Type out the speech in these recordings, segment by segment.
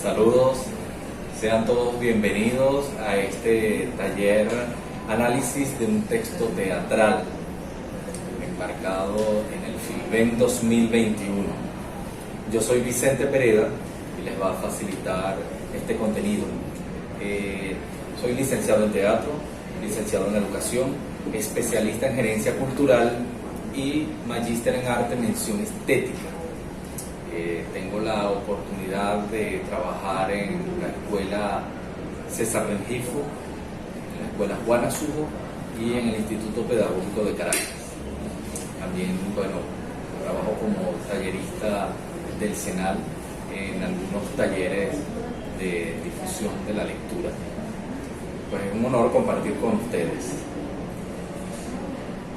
Saludos, sean todos bienvenidos a este taller análisis de un texto teatral embarcado en el Filben 2021. Yo soy Vicente Pereda y les va a facilitar este contenido. Soy licenciado en teatro, licenciado en educación, especialista en gerencia cultural y magíster en arte mención estética. Tengo la oportunidad de trabajar en la escuela César Rengifo, en la escuela Juan Azujo y en el Instituto Pedagógico de Caracas. También, trabajo como tallerista del SENAL en algunos talleres de difusión de la lectura. Pues es un honor compartir con ustedes.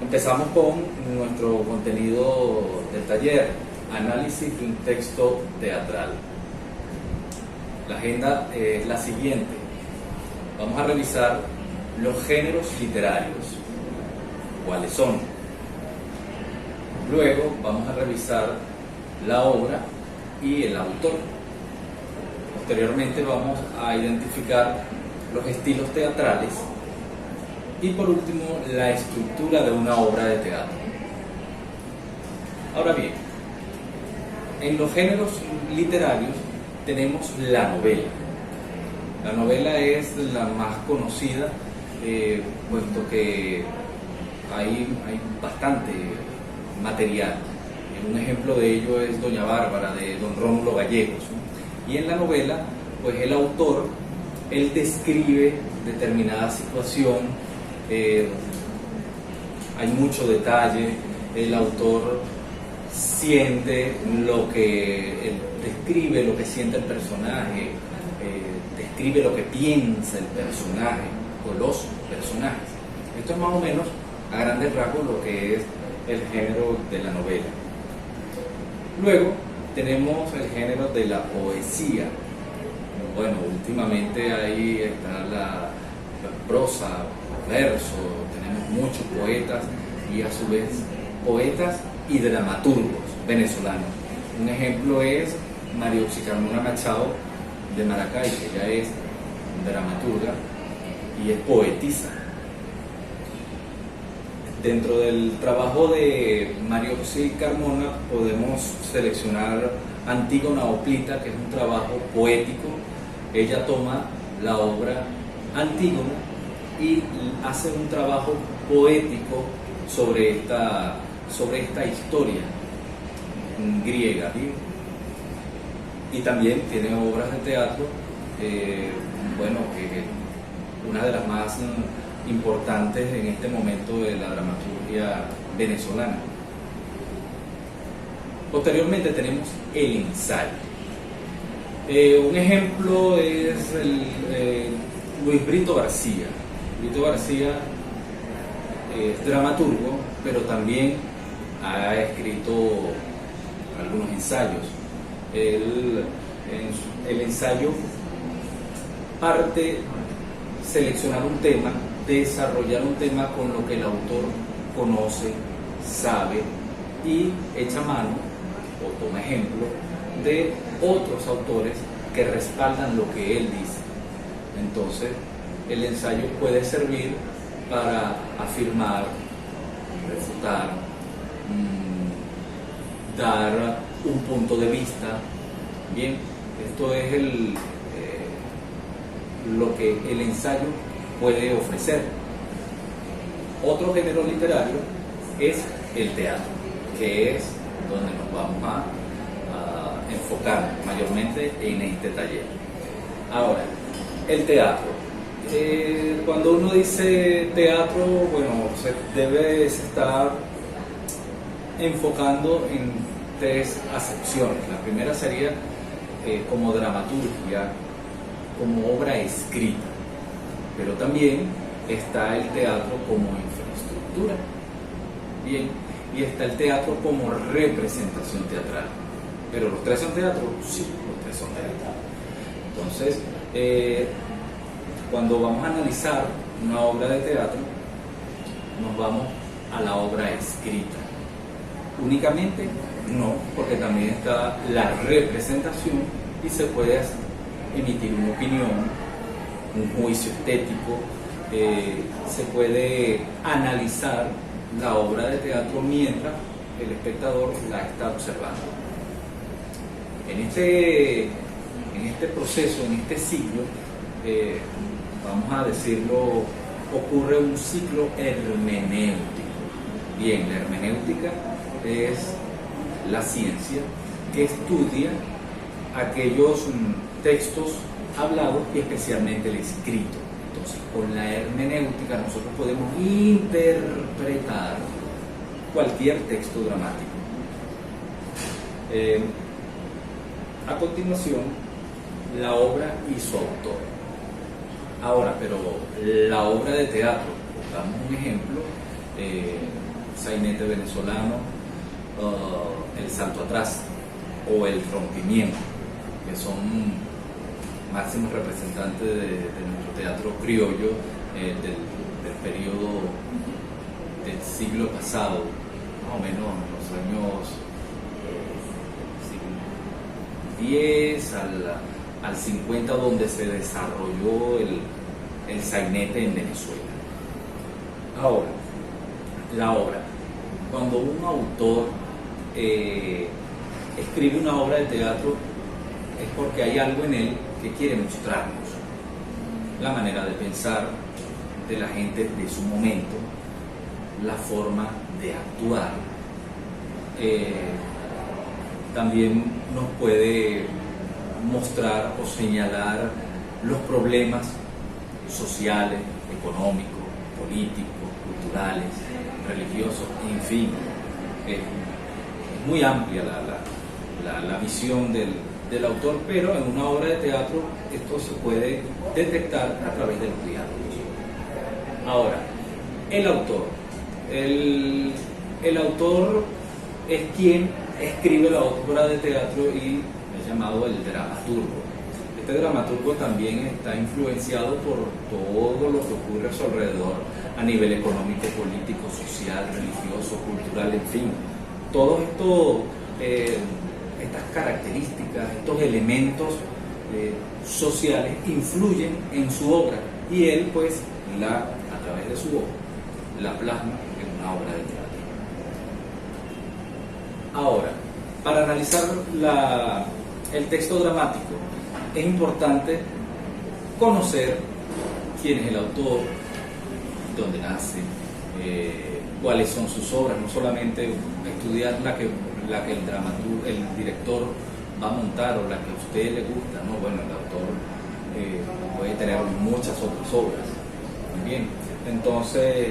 Empezamos con nuestro contenido del taller. Análisis de un texto teatral. La agenda es la siguiente. Vamos a revisar los géneros literarios, cuáles son. Luego vamos a revisar la obra y el autor. Posteriormente vamos a identificar los estilos teatrales y por último la estructura de una obra de teatro. Ahora bien, en los géneros literarios tenemos la novela. La novela es la más conocida, puesto que hay bastante material. Un ejemplo de ello es Doña Bárbara, de don Rómulo Gallegos, ¿no? Y en la novela, pues el autor, él describe determinada situación, hay mucho detalle, el autor siente describe lo que siente el personaje, describe lo que piensa el personaje o los personajes. Esto es más o menos a grandes rasgos lo que es el género de la novela. Luego tenemos el género de la poesía. Bueno, últimamente ahí está la prosa, verso, tenemos muchos poetas y a su vez poetas y dramaturgos venezolanos. Un ejemplo es María Carmona Machado de Maracay, que ella es dramaturga y es poetisa. Dentro del trabajo de María Carmona podemos seleccionar Antígona o Plita, que es un trabajo poético. Ella toma la obra Antígona y hace un trabajo poético sobre esta historia griega, ¿sí? Y también tiene obras de teatro, que una de las más importantes en este momento de la dramaturgia venezolana. Posteriormente tenemos el ensayo. Un ejemplo es Luis Brito García. Brito García es dramaturgo, pero también ha escrito algunos ensayos. El ensayo parte seleccionar un tema, desarrollar un tema con lo que el autor conoce, sabe y echa mano o toma ejemplo de otros autores que respaldan lo que él dice. Entonces, el ensayo puede servir para afirmar, refutar, dar un punto de vista. Bien, esto es lo que el ensayo puede ofrecer. Otro género literario es el teatro, que es donde nos vamos a enfocar mayormente en este taller. Ahora, el teatro. Cuando uno dice teatro, se debe estar enfocando en tres acepciones. La primera sería como dramaturgia, como obra escrita, pero también está el teatro como infraestructura. Bien, y está el teatro como representación teatral. Pero los tres son teatro, sí, los tres son teatro. Entonces, cuando vamos a analizar una obra de teatro, nos vamos a la obra escrita. Únicamente no, porque también está la representación y se puede emitir una opinión, un juicio estético, se puede analizar la obra de teatro mientras el espectador la está observando. En este proceso, en este ciclo, vamos a decirlo, ocurre un ciclo hermenéutico. Bien, la hermenéutica es la ciencia que estudia aquellos textos hablados y especialmente el escrito. Entonces, con la hermenéutica nosotros podemos interpretar cualquier texto dramático. A continuación, la obra y su autor. Ahora, pero la obra de teatro, damos un ejemplo, sainete venezolano, El salto atrás o El rompimiento, que son máximos representantes de nuestro teatro criollo del periodo del siglo pasado, más o menos en los años 10 al 50, donde se desarrolló el sainete en Venezuela. Ahora, la obra. Cuando un autor escribe una obra de teatro es porque hay algo en él que quiere mostrarnos. La manera de pensar de la gente de su momento, la forma de actuar. También nos puede mostrar o señalar los problemas sociales, económicos, políticos, culturales, religiosos, en fin. Es muy amplia la visión del autor, pero en una obra de teatro esto se puede detectar a través de los diálogos. Ahora, el autor. El autor es quien escribe la obra de teatro y es llamado el dramaturgo. Este dramaturgo también está influenciado por todo lo que ocurre a su alrededor a nivel económico, político, social, religioso, cultural, en fin. Todos estas características, estos elementos sociales influyen en su obra y él pues a través de su obra la plasma en una obra de teatro. Ahora, para analizar el texto dramático es importante conocer quién es el autor, dónde nace, cuáles son sus obras, no solamente estudiar la que el director va a montar o la que a usted le gusta, ¿no? Bueno, el autor puede tener muchas otras obras. Muy bien, entonces,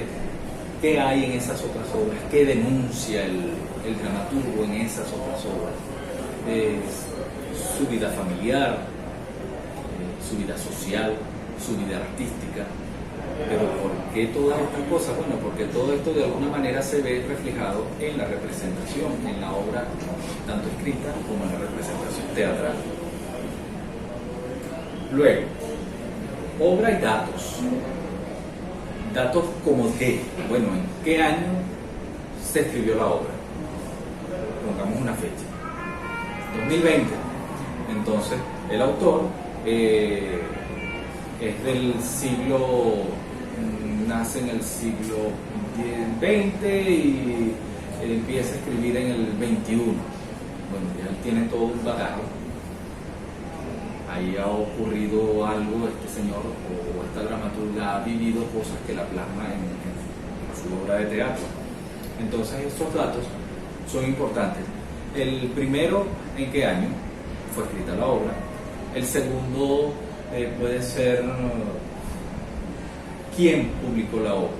¿qué hay en esas otras obras? ¿Qué denuncia el dramaturgo en esas otras obras? Su vida familiar, su vida social, su vida artística. Pero ¿por qué todas estas cosas? Bueno, porque todo esto de alguna manera se ve reflejado en la representación, en la obra tanto escrita como en la representación teatral. Luego, obra y datos. Datos como qué. Bueno, ¿en qué año se escribió la obra? Pongamos una fecha. 2020. Entonces, el autor es del siglo, nace en el siglo XX y empieza a escribir en el XXI. Bueno, ya él tiene todo un bagaje. Ahí ha ocurrido algo, este señor o esta dramaturga ha vivido cosas que la plasma en su obra de teatro. Entonces, estos datos son importantes. El primero, ¿en qué año fue escrita la obra? El segundo puede ser quién publicó la obra.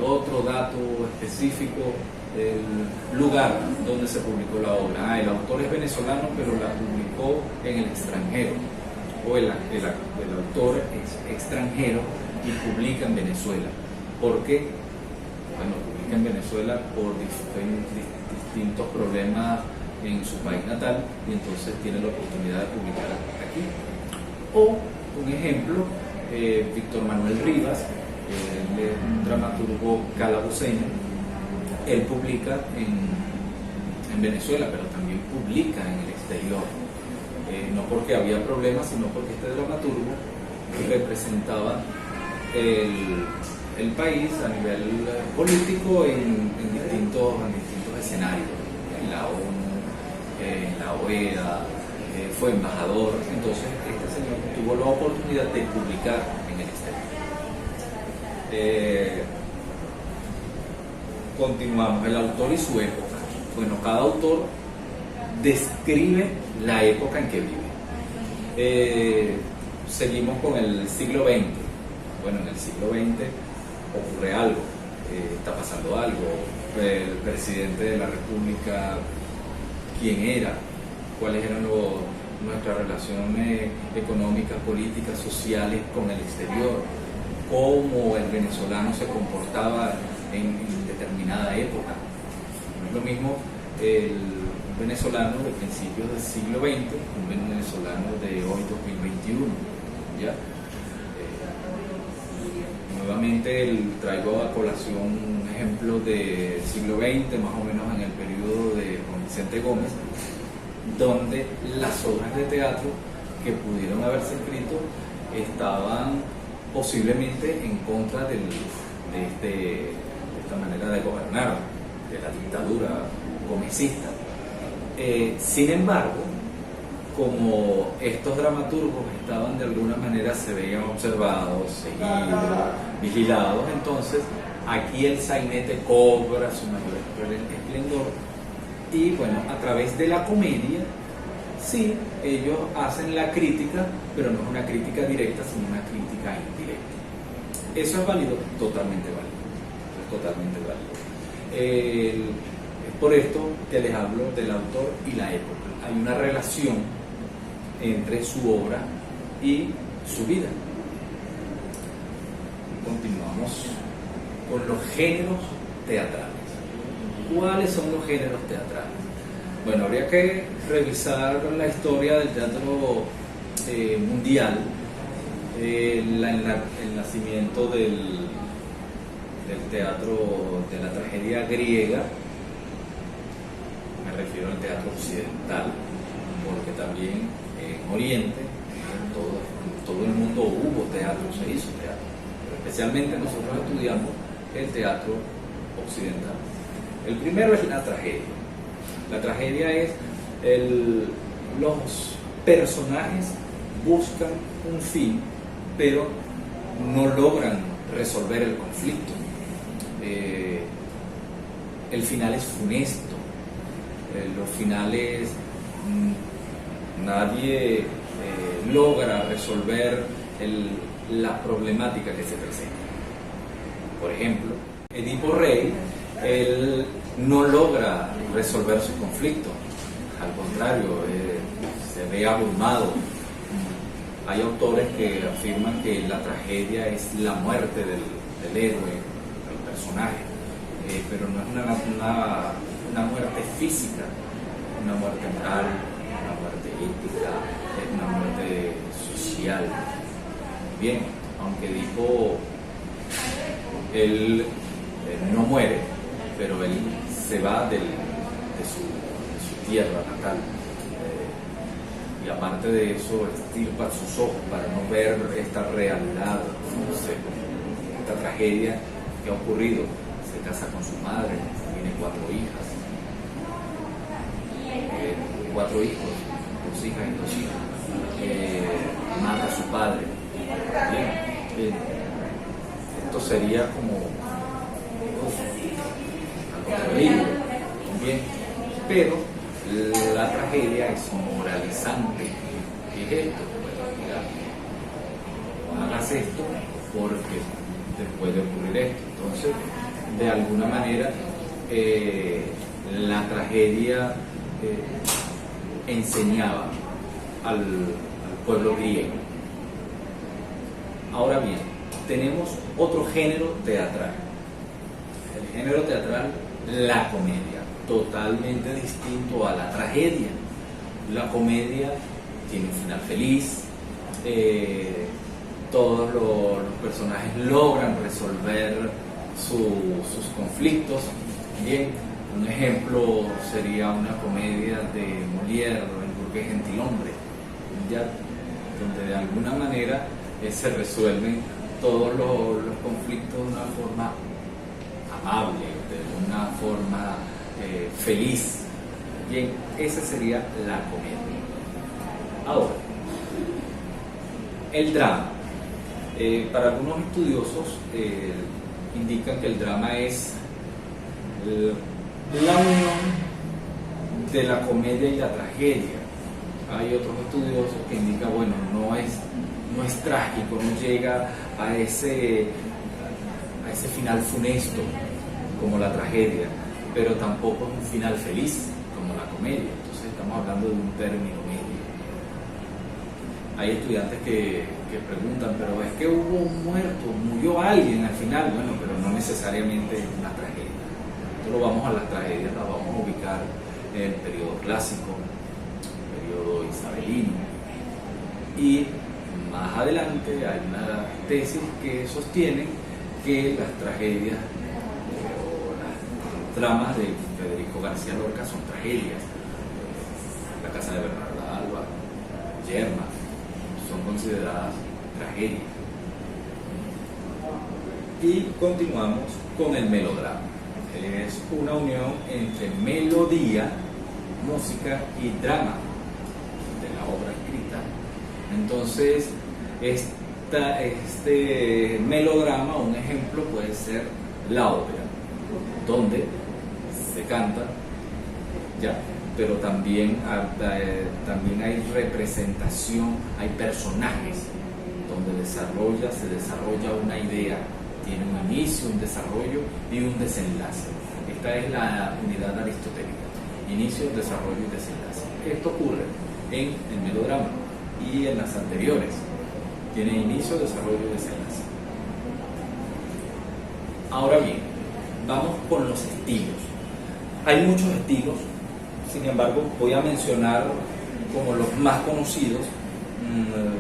Otro dato específico, el lugar donde se publicó la obra. El autor es venezolano, pero la publicó en el extranjero. O el autor es extranjero y publica en Venezuela. ¿Por qué? Bueno, publica en Venezuela por distintos problemas en su país natal y entonces tiene la oportunidad de publicar aquí. O, un ejemplo, Víctor Manuel Rivas, un dramaturgo calabozeño, él publica en Venezuela, pero también publica en el exterior. No porque había problemas, sino porque este dramaturgo representaba el país a nivel político en distintos escenarios, en la ONU, en la OEA, fue embajador. Entonces este señor tuvo la oportunidad de publicar en el exterior. Continuamos, el autor y su época. Bueno, cada autor describe la época en que vive. Seguimos con el siglo XX. Bueno, en el siglo XX ocurre algo, está pasando algo. El presidente de la República, quién era, cuáles eran nuestras relaciones económicas, políticas, sociales con el exterior, cómo el venezolano se comportaba en determinada época. No es lo mismo el venezolano de principios del siglo XX, un venezolano de hoy 2021, ¿ya? Nuevamente traigo a colación un ejemplo del siglo XX, más o menos en el periodo de Juan Vicente Gómez, donde las obras de teatro que pudieron haberse escrito estaban posiblemente en contra de esta manera de gobernar, de la dictadura gomecista. Sin embargo, como estos dramaturgos estaban de alguna manera, se veían observados, seguidos, vigilados, entonces aquí el sainete cobra su mayor esplendor. Y bueno, a través de la comedia, sí, ellos hacen la crítica, pero no es una crítica directa, sino una crítica indirecta. ¿Eso es válido? Totalmente válido. Es totalmente válido. Es por esto que les hablo del autor y la época. Hay una relación entre su obra y su vida. Continuamos con los géneros teatrales. ¿Cuáles son los géneros teatrales? Bueno, habría que revisar la historia del teatro mundial, el nacimiento del teatro de la tragedia griega. Me refiero al teatro occidental, porque también en Oriente, en todo el mundo hubo teatro, se hizo teatro, pero especialmente nosotros estudiamos el teatro occidental. El primero es la tragedia. La tragedia es los personajes buscan un fin, pero no logran resolver el conflicto. El final es funesto. Los finales, nadie logra resolver la problemática que se presenta. Por ejemplo, Edipo Rey, él no logra resolver su conflicto, al contrario, se ve abrumado. Hay autores que afirman que la tragedia es la muerte del héroe, del personaje, pero no es una muerte física, una muerte moral, una muerte ética, es una muerte social. Bien, aunque Edipo, él no muere, pero él se va de su tierra natal, y aparte de eso extirpa sus ojos para no ver esta realidad, esta tragedia que ha ocurrido. Se casa con su madre, tiene 4 hijas, 2 hijas y 2 hijos, mata a su padre. Bien, esto sería como algo terrible, bien, pero la tragedia es moralizante. ¿Qué es esto? Bueno, hagas esto porque te puede ocurrir esto. Entonces, de alguna manera, la tragedia enseñaba al pueblo griego. Ahora bien, tenemos otro género teatral. El género teatral, la comedia, totalmente distinto a la tragedia. La comedia tiene un final feliz, todos los personajes logran resolver sus conflictos. Bien, un ejemplo sería una comedia de Molière, El burgués gentilhombre. ya, donde de alguna manera se resuelven todos los conflictos de una forma amable, de una forma feliz. Bien, esa sería la comedia. Ahora, el drama. Para algunos estudiosos indican que el drama es la unión de la comedia y la tragedia. Hay otros estudiosos que indican, bueno, no es trágico, no llega a ese final funesto como la tragedia, pero tampoco es un final feliz como la comedia. Entonces estamos hablando de un término medio. Hay estudiantes que preguntan, pero es que hubo un muerto, murió alguien al final. Bueno, pero no necesariamente es una tragedia. Entonces vamos a las tragedias, las vamos a ubicar en el periodo clásico, periodo isabelino, y más adelante hay una tesis que sostiene que las tragedias o las dramas de Federico García Lorca son tragedias. La casa de Bernarda Alba, Yerma, son consideradas tragedias. Y continuamos con el melodrama. Es una unión entre melodía, música y drama de la obra escrita. Entonces, este melodrama, un ejemplo puede ser la ópera, donde se canta, ya, pero también hay representación, hay personajes, donde se desarrolla una idea, tiene un inicio, un desarrollo y un desenlace. Esta es la unidad aristotélica: inicio, desarrollo y desenlace. Esto ocurre en el melodrama y en las anteriores. Tiene inicio, desarrollo y desenlace. Ahora bien, vamos con los estilos. Hay muchos estilos, sin embargo voy a mencionar como los más conocidos,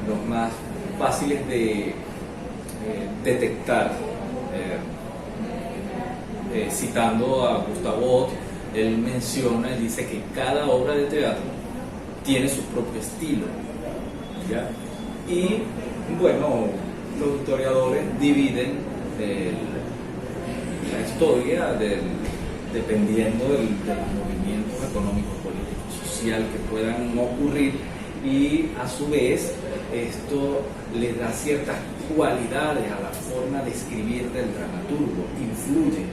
los más fáciles de detectar. Citando a Gustavo Ott, él dice que cada obra de teatro tiene su propio estilo, ¿ya? Y bueno, los historiadores dividen la historia dependiendo de los movimientos económicos, políticos, social que puedan ocurrir, y a su vez esto le da ciertas cualidades a la forma de escribir del dramaturgo, influye.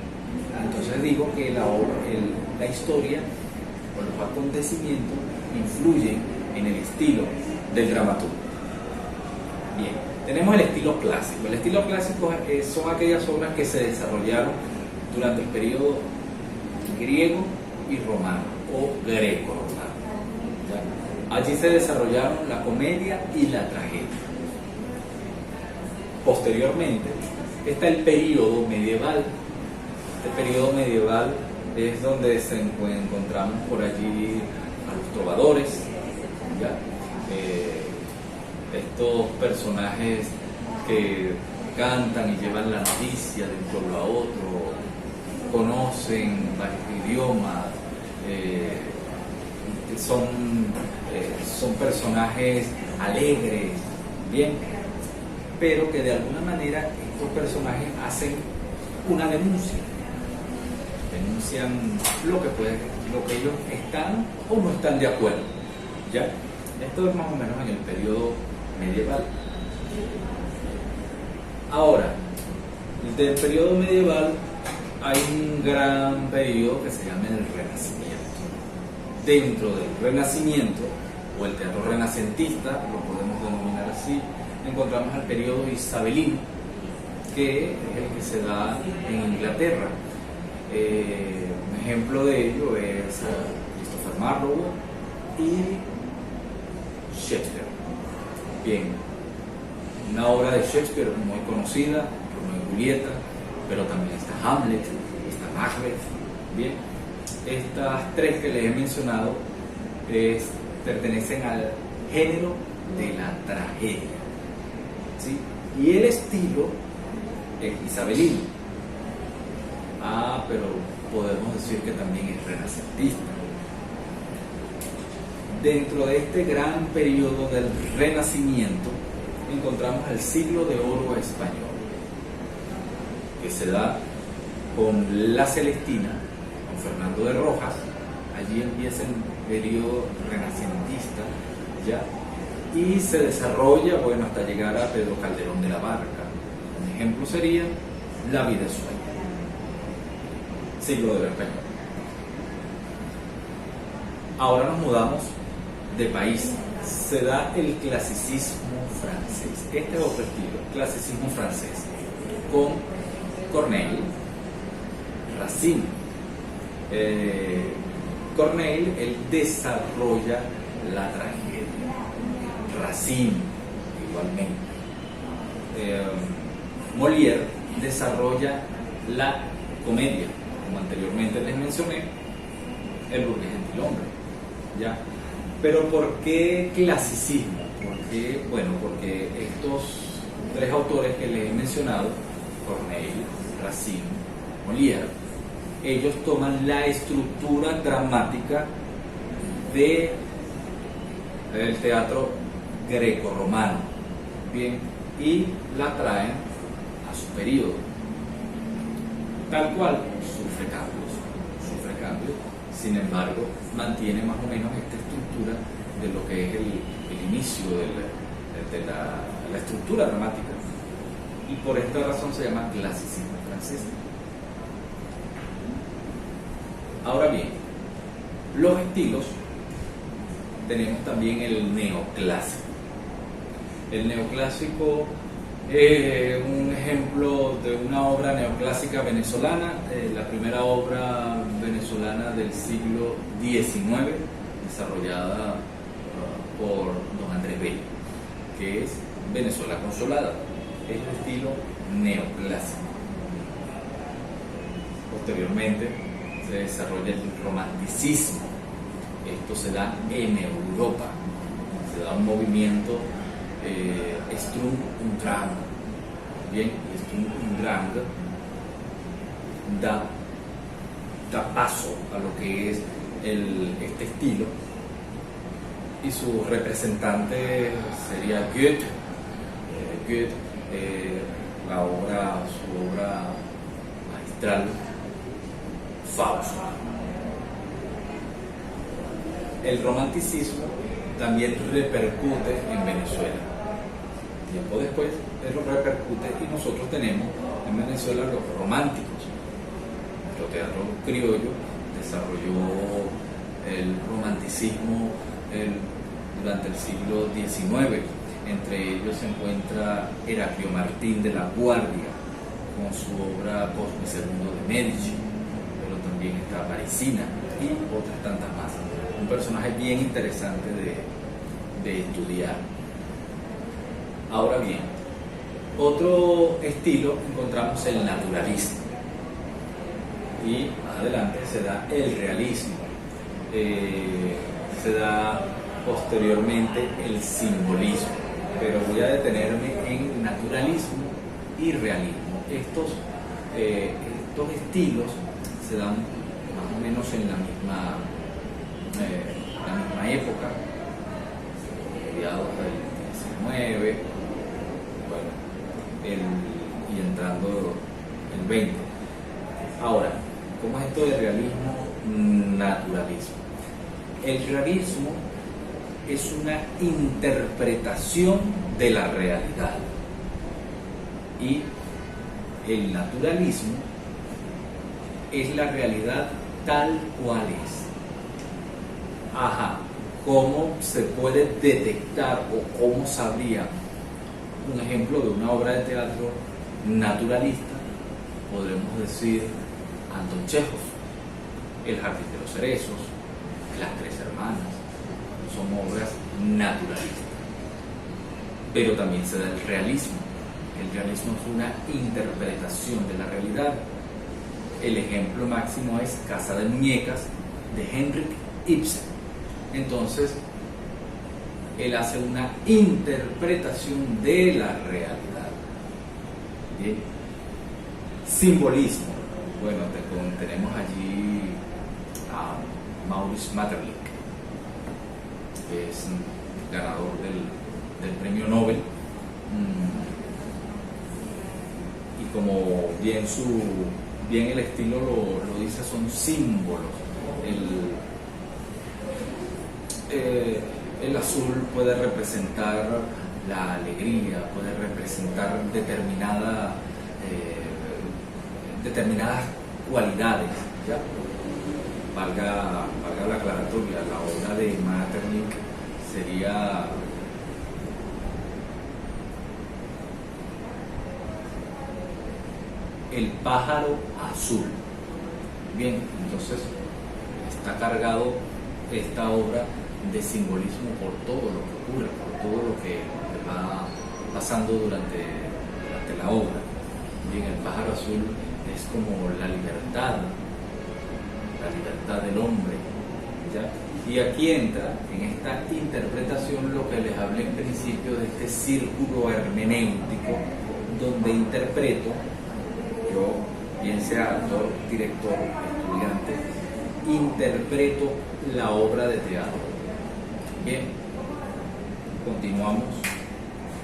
Entonces digo que la historia o los acontecimientos influyen en el estilo del dramaturgo. Bien, tenemos el estilo clásico. El estilo clásico son aquellas obras que se desarrollaron durante el periodo griego y romano o greco-romano. Allí se desarrollaron la comedia y la tragedia. Posteriormente está el periodo medieval. Este periodo medieval es donde encontramos por allí a los trovadores, ¿ya? Estos personajes que cantan y llevan la noticia de un pueblo a otro, conocen varios idiomas, son personajes alegres, bien, pero que de alguna manera estos personajes hacen una denuncian lo que ellos están o no están de acuerdo, ¿ya? Esto es más o menos en el periodo medieval. Ahora, del periodo medieval hay un gran periodo que se llama el Renacimiento. Dentro del Renacimiento, o el teatro renacentista, lo podemos denominar así, encontramos el periodo isabelino, que es el que se da en Inglaterra. Un ejemplo de ello es Christopher Marlowe y Shakespeare. Bien, una obra de Shakespeare muy conocida, Romeo y Julieta, pero también está Hamlet, está Macbeth. Bien, estas tres que les he mencionado pertenecen al género de la tragedia, ¿sí? Y el estilo es isabelino. Pero podemos decir que también es renacentista. Dentro de este gran periodo del Renacimiento encontramos el siglo de oro español, que se da con la Celestina, con Fernando de Rojas. Allí empieza el periodo renacentista, ¿ya? Y se desarrolla, bueno, hasta llegar a Pedro Calderón de la Barca. Un ejemplo sería La vida es sueño, siglo de oro español. Ahora nos mudamos de país. Se da el clasicismo francés. Este es otro estilo, clasicismo francés, con Corneille, Racine. Corneille, él desarrolla la tragedia. Racine, igualmente. Molière desarrolla la comedia, como anteriormente les mencioné, el burgués gentilhombre, ¿ya? Pero ¿por qué clasicismo? Porque estos tres autores que les he mencionado, Corneille, Racine, Molière, ellos toman la estructura dramática del teatro grecorromano, bien, y la traen a su periodo. Tal cual, sufre cambios, sin embargo, mantiene más o menos esta estructura de lo que es el inicio de la estructura dramática. Y por esta razón se llama clasicismo francés. Ahora bien, los estilos, tenemos también el neoclásico. El neoclásico es un ejemplo de una obra neoclásica venezolana, la primera obra venezolana del siglo XIX, desarrollada por don Andrés Bello, que es Venezuela Consolada. Es el estilo neoclásico. Posteriormente se desarrolla el romanticismo. Esto se da en Europa, se da un movimiento Sturm und Drang. Bien, Sturm und Drang da paso a lo que es este estilo, y su representante sería Goethe. Su obra magistral, Fausto. El romanticismo también repercute en Venezuela. Tiempo después, pero repercute, y nosotros tenemos en Venezuela los románticos. Nuestro teatro criollo desarrolló el romanticismo durante el siglo XIX. Entre ellos se encuentra Heraclio Martín de la Guardia, con su obra Cosme II de Medici, pero también está Parisina y otras tantas más. Un personaje bien interesante de estudiar. Ahora bien, otro estilo encontramos el naturalismo, y más adelante se da el realismo, se da posteriormente el simbolismo, pero voy a detenerme en naturalismo y realismo. Estos estilos se dan más o menos en la misma época, mediados del 19, y entrando el 20. Ahora, ¿cómo es esto de realismo, naturalismo? El realismo es una interpretación de la realidad, y el naturalismo es la realidad tal cual es. ¿Cómo se puede detectar, o cómo sabría un ejemplo de una obra de teatro naturalista? Podremos decir Anton Chejov, El jardín de los cerezos, Las tres hermanas. Son obras naturalistas. Pero también se da el realismo. El realismo es una interpretación de la realidad. El ejemplo máximo es Casa de Muñecas, de Henrik Ibsen. Entonces, él hace una interpretación de la realidad. Bien. Simbolismo. Bueno, tenemos allí a Maurice Maeterlinck. que es ganador del premio Nobel. Y como bien el estilo lo dice, son símbolos. El azul puede representar la alegría, puede representar determinadas cualidades, ¿ya? Valga la aclaratoria, la obra de Maeterlinck sería El pájaro azul. Bien, entonces está cargado esta obra de simbolismo por todo lo que ocurre, por todo lo que va pasando durante la obra. Bien, el pájaro azul es como la libertad del hombre, ¿ya? Y aquí entra en esta interpretación lo que les hablé en principio de este círculo hermenéutico, donde interpreto, yo, bien sea actor, director, estudiante, interpreto la obra de teatro. Bien, continuamos,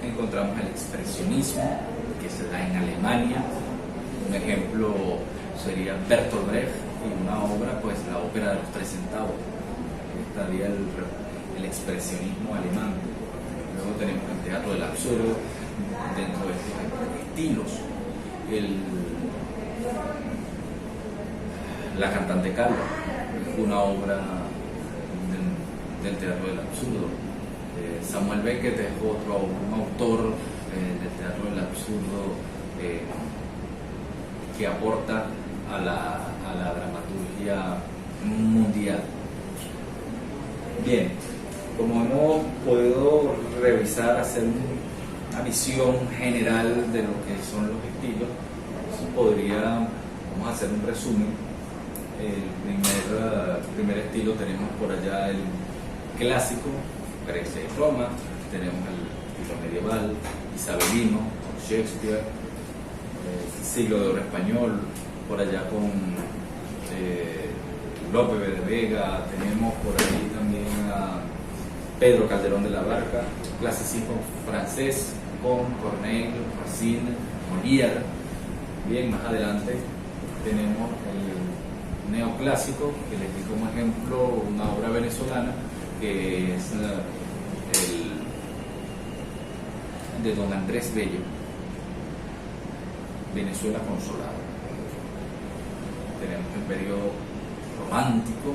encontramos el expresionismo, que se da en Alemania. Un ejemplo sería Bertolt Brecht y una obra, pues la ópera de los 3 centavos. Estaría el expresionismo alemán. Luego tenemos el teatro del absurdo, dentro de estos estilos. La cantante Carla, una obra del teatro del absurdo. Samuel Beckett es un autor del teatro del absurdo que aporta a la dramaturgia mundial. Bien, como hemos podido revisar, hacer una visión general de lo que son los estilos, vamos a hacer un resumen. El primer estilo tenemos por allá el clásico, Grecia y Roma. Tenemos el estilo medieval, isabelino, Shakespeare, siglo de oro español, por allá con Lope de Vega. Tenemos por ahí también a Pedro Calderón de la Barca, clasicismo francés con Corneille, Racine, Molière. Bien, más adelante tenemos el neoclásico, que les di como ejemplo una obra venezolana que es de don Andrés Bello, Venezuela Consolada. Tenemos el periodo romántico,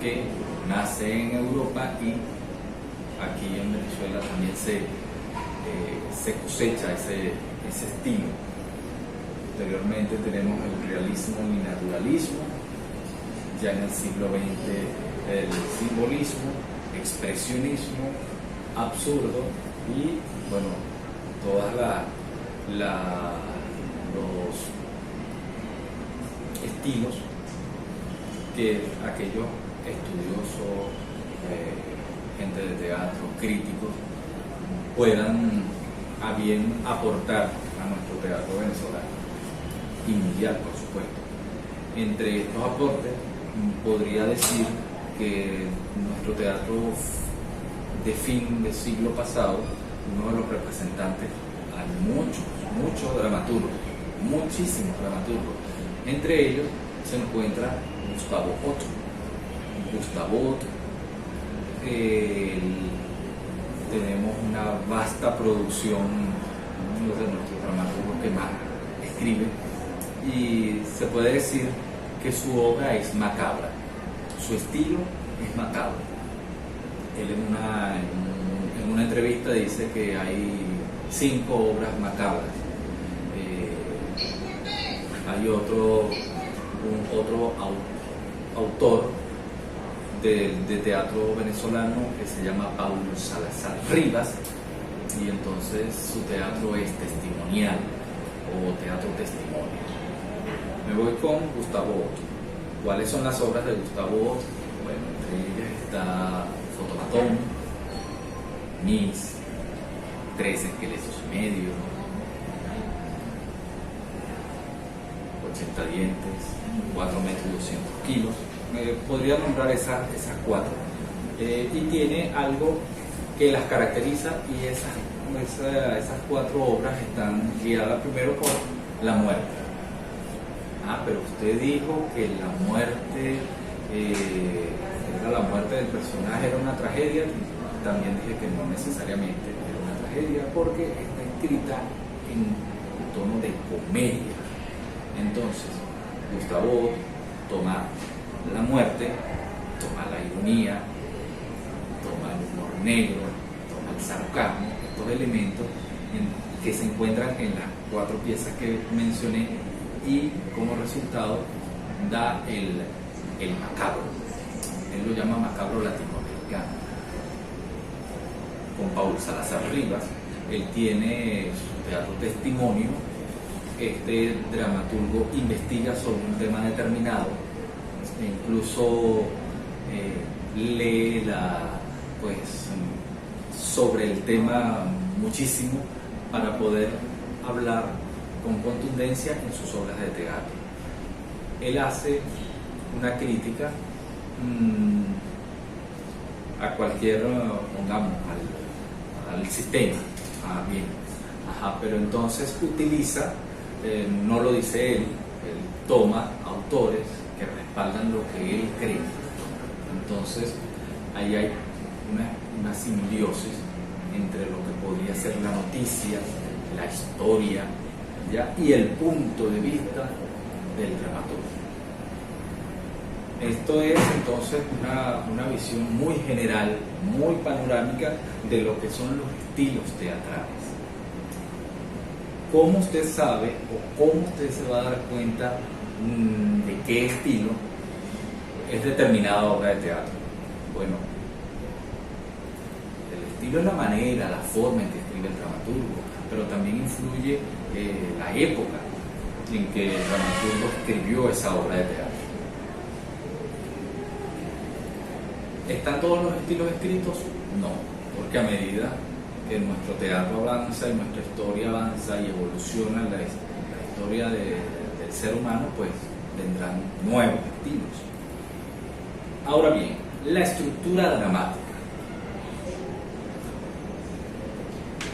que nace en Europa y aquí en Venezuela también se cosecha ese estilo. Posteriormente tenemos el realismo y naturalismo. Ya en el siglo XX el simbolismo, expresionismo, absurdo y bueno, todas los estilos que aquellos estudiosos, gente de teatro, críticos, puedan a bien aportar a nuestro teatro venezolano y mundial, por supuesto. Entre estos aportes podría decir que nuestro teatro de fin del siglo pasado, uno de los representantes, hay muchos dramaturgos, muchísimos dramaturgos. Entre ellos se encuentra Gustavo Otto. Gustavo Otto, tenemos una vasta producción, uno de nuestros dramaturgos que más escribe, y se puede decir que su obra es macabra, su estilo es macabro. Él en una entrevista dice que hay 5 obras macabras. Hay otro autor de teatro venezolano que se llama Paulo Salazar Rivas, y entonces su teatro es testimonial o teatro testimonio. Me voy con Gustavo Otto. ¿Cuáles son las obras de Gustavo Otto? Bueno, entre ellas está Fotomatón, Mis, 3 esqueletos y medio, 80 dientes, 4 metros y 200 kilos. Podría nombrar esas 4. y tiene algo que las caracteriza, y esas 4 obras están guiadas primero por la muerte. Pero usted dijo que la muerte era la muerte del personaje, era una tragedia. También dije que no necesariamente era una tragedia, porque está escrita en tono de comedia. Entonces, Gustavo toma la muerte, toma la ironía, toma el humor negro, toma el sarcasmo, estos elementos que se encuentran en las 4 piezas que mencioné, y como resultado da el macabro. Él lo llama macabro latinoamericano. Con Paul Salazar Rivas, él tiene su teatro Testimonio. Este dramaturgo investiga sobre un tema determinado, e incluso lee sobre el tema muchísimo para poder hablar con contundencia en sus obras de teatro. Él hace una crítica a cualquier, pongamos, al sistema. Pero entonces utiliza, no lo dice él toma autores que respaldan lo que él cree. Entonces ahí hay una simbiosis entre lo que podría ser la noticia, la historia, ¿ya?, y el punto de vista del dramaturgo. Esto es entonces una visión muy general, muy panorámica de lo que son los estilos teatrales. ¿Cómo usted sabe o cómo usted se va a dar cuenta de qué estilo es determinada obra de teatro? Bueno, el estilo es la manera, la forma en que escribe el dramaturgo, pero también influye la época en que el dramaturgo escribió esa obra de teatro. ¿Están todos los estilos escritos? No, porque a medida que nuestro teatro avanza y nuestra historia avanza y evoluciona la historia del ser humano, pues vendrán nuevos estilos. Ahora bien, la estructura dramática.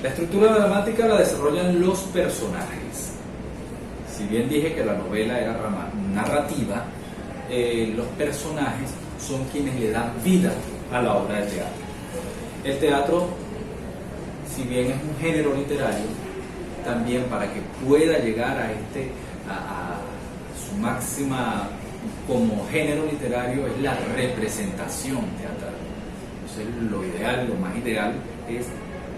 La estructura dramática la desarrollan los personajes. Si bien dije que la novela era narrativa, los personajes son quienes le dan vida a la obra de teatro. El teatro, si bien es un género literario, también para que pueda llegar a su máxima como género literario es la representación teatral. Entonces lo ideal, lo más ideal es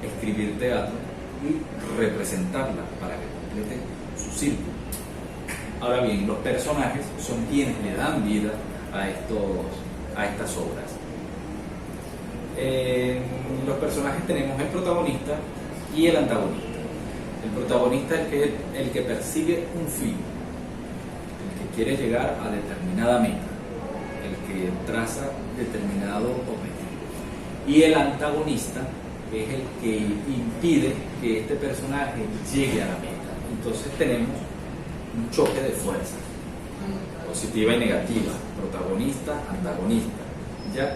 escribir teatro y representarla para que complete su círculo. Ahora bien, los personajes son quienes le dan vida a estas obras. Los personajes tenemos el protagonista y el antagonista. El protagonista es el que persigue un fin, el que quiere llegar a determinada meta, el que traza determinado objetivo. Y el antagonista es el que impide que este personaje llegue a la meta. Entonces tenemos un choque de fuerzas, positiva y negativa, protagonista, antagonista, ¿ya?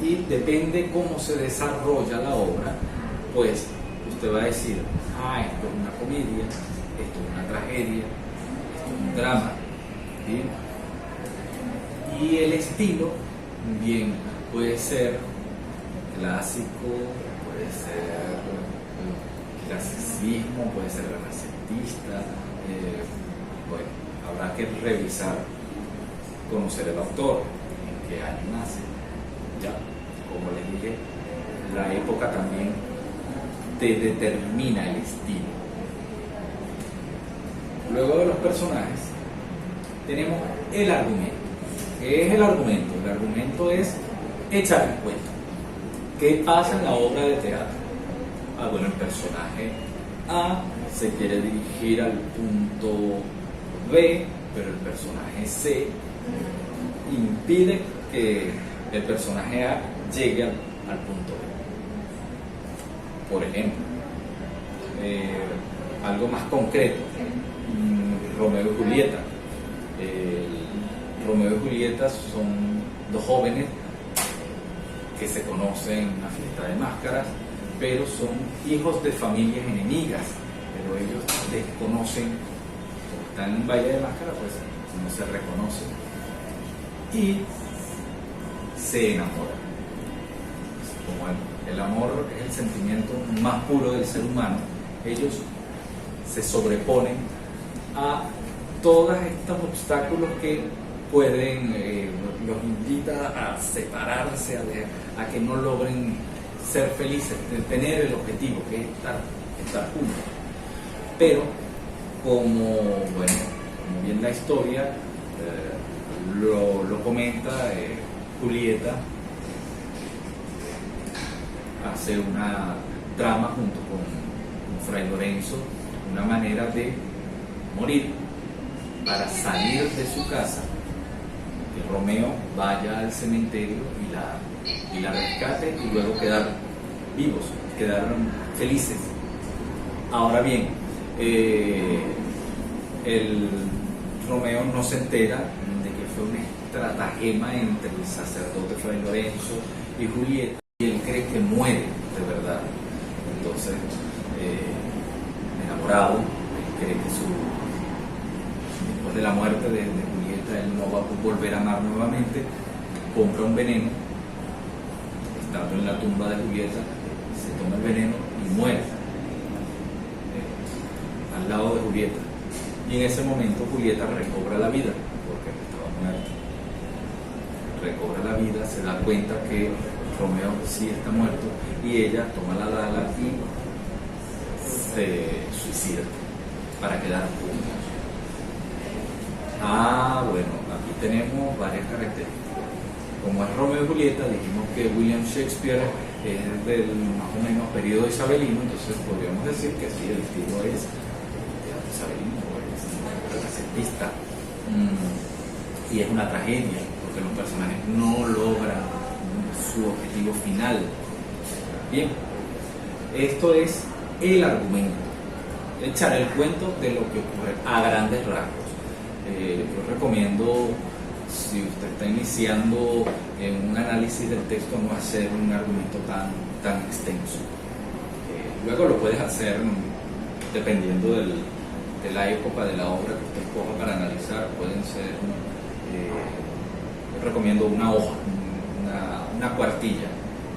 Y depende cómo se desarrolla la obra, pues usted va a decir, esto es una comedia, esto es una tragedia, esto es un drama, ¿bien? Y el estilo, bien, puede ser clásico, puede ser clasicismo, puede ser renacentista, bueno, habrá que revisar, conocer el autor, en qué año nace, ya, como les dije, la época también te determina el estilo. Luego de los personajes tenemos el argumento. ¿Qué es el argumento? El argumento es echar el cuento. ¿Qué pasa en la obra de teatro? Bueno, el personaje A se quiere dirigir al punto B, pero el personaje C impide que el personaje A llegue al punto B. Por ejemplo, algo más concreto, Romeo y Julieta. Romeo y Julieta son dos jóvenes que se conocen en una fiesta de máscaras, pero son hijos de familias enemigas, pero ellos desconocen, como están en un baile de máscaras, pues no se reconocen y se enamoran. Como el amor es el sentimiento más puro del ser humano, ellos se sobreponen a todos estos obstáculos que pueden, los invita a separarse, a que no logren ser felices, de tener el objetivo que es estar juntos. Pero como bien la historia lo comenta, Julieta hace una trama junto con Fray Lorenzo, una manera de morir para salir de su casa, que Romeo vaya al cementerio y la rescate y luego quedar vivos, quedar felices. Ahora bien, el Romeo no se entera de que fue una estratagema entre el sacerdote Fray Lorenzo y Julieta, y él cree que muere de verdad. Entonces, enamorado, él cree que después de la muerte de Julieta él no va a volver a amar nuevamente, compra un veneno, estando en la tumba de Julieta, se toma el veneno y muere al lado de Julieta. Y en ese momento Julieta recobra la vida, porque estaba muerta. Recobra la vida, se da cuenta que Romeo sí está muerto, y ella toma la daga y se suicida para quedar juntos. Bueno, aquí tenemos varias características. Como es Romeo y Julieta, dijimos que William Shakespeare es del más o menos periodo isabelino, entonces podríamos decir que sí, el estilo es isabelino, es renacentista, y es una tragedia porque los personajes no logran su objetivo final. Bien, esto es el argumento, echar el cuento de lo que ocurre a grandes rasgos. Yo recomiendo, si usted está iniciando en un análisis del texto, no hacer un argumento tan extenso. Luego lo puedes hacer dependiendo de la época de la obra que usted escoja para analizar. Pueden ser, yo recomiendo una hoja, una cuartilla,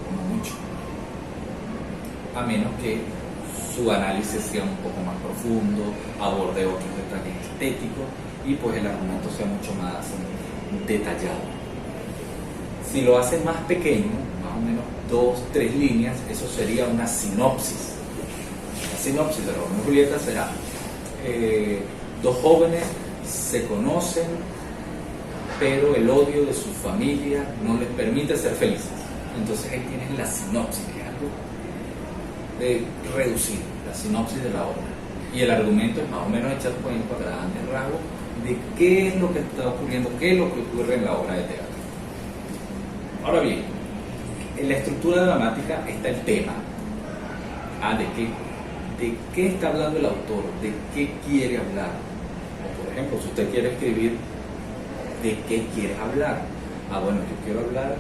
como mucho, a menos que su análisis sea un poco más profundo, aborde otros detalles estéticos y pues el argumento sea mucho más detallado. Si lo hace más pequeño, más o menos 2-3 líneas, eso sería una sinopsis. La sinopsis de Romeo y Julieta será: dos jóvenes se conocen, pero el odio de su familia no les permite ser felices. Entonces ahí tienes la sinopsis, que es algo reducido, la sinopsis de la obra. Y el argumento es más o menos echar cuento a grandes rasgos de qué es lo que está ocurriendo, qué es lo que ocurre en la obra de teatro. Ahora bien, en la estructura dramática está el tema. ¿De qué está hablando el autor? ¿De qué quiere hablar? O por ejemplo, si usted quiere escribir, ¿de qué quiere hablar? Bueno, yo quiero hablar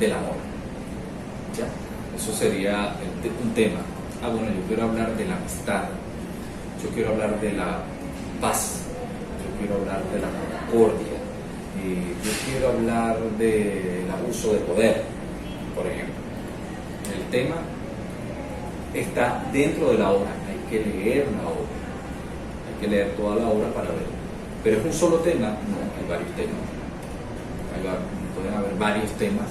del amor. ¿Ya? Eso sería un tema. Bueno, yo quiero hablar de la amistad. Yo quiero hablar de la paz. Yo quiero hablar de la concordia. Yo quiero hablar del abuso de poder, por ejemplo. El tema está dentro de la obra. Hay que leer la obra. Hay que leer toda la obra para verlo. Pero es un solo tema. No, hay varios temas. Pueden haber varios temas,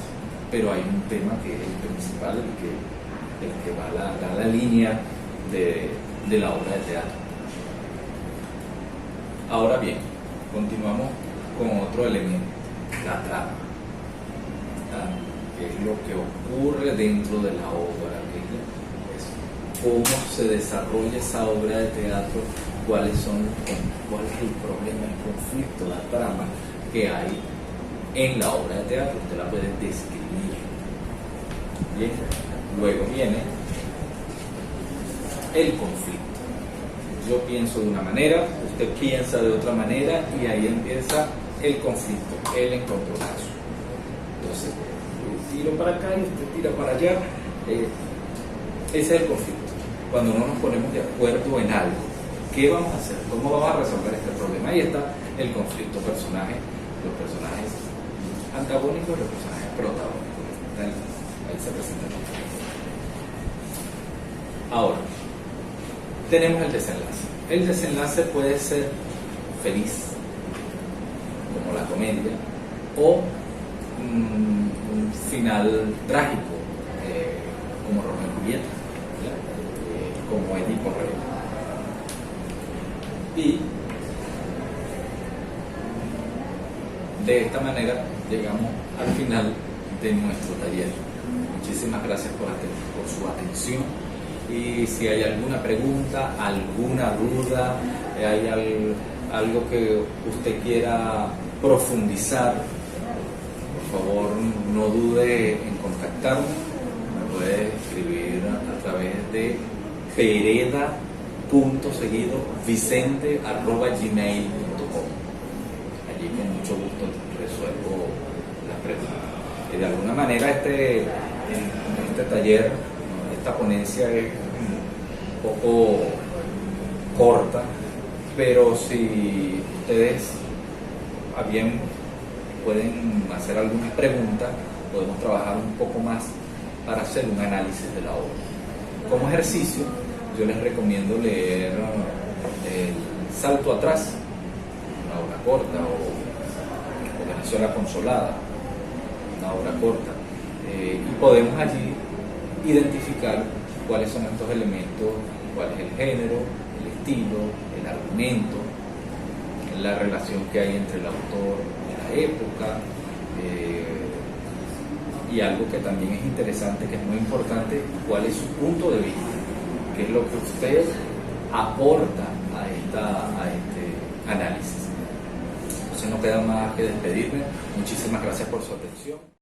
pero hay un tema que es el principal, el que va a la línea de la obra de teatro. Ahora bien, continuamos con otro elemento, la trama, que es lo que ocurre dentro de la obra, que es cómo se desarrolla esa obra de teatro, cuál es el problema, el conflicto, la trama que hay en la obra de teatro. Usted la puede describir. Bien, luego viene el conflicto. Yo pienso de una manera, usted piensa de otra manera, y ahí empieza el conflicto, el encontronazo. Entonces, tiro para acá y usted tira para allá. Ese es el conflicto. Cuando no nos ponemos de acuerdo en algo, ¿qué vamos a hacer? ¿Cómo vamos a resolver este problema? Ahí está el conflicto personaje, los personajes antagónicos y los personajes protagónicos. Ahí se presenta el conflicto. Ahora, tenemos el desenlace. El desenlace puede ser feliz, como la comedia, o un final trágico, como Romeo y Julieta, como Edipo Rey. Y de esta manera llegamos al final de nuestro taller. Muchísimas gracias por su atención. Y si hay alguna pregunta, alguna duda, hay algo que usted quiera profundizar, por favor no dude en contactarme. Me puede escribir a través de pereda.vicente@gmail.com. Allí con mucho gusto resuelvo las preguntas. Y de alguna manera este taller, esta ponencia es un poco corta, pero si ustedes a bien pueden hacer algunas preguntas, podemos trabajar un poco más para hacer un análisis de la obra. Como ejercicio, yo les recomiendo leer El Salto Atrás, una obra corta, o Venezuela Consolada, una obra corta, y podemos allí identificar cuáles son estos elementos, cuál es el género, el estilo, el argumento, la relación que hay entre el autor y la época, y algo que también es interesante, que es muy importante, cuál es su punto de vista, qué es lo que usted aporta a este análisis. Entonces no queda más que despedirme. Muchísimas gracias por su atención.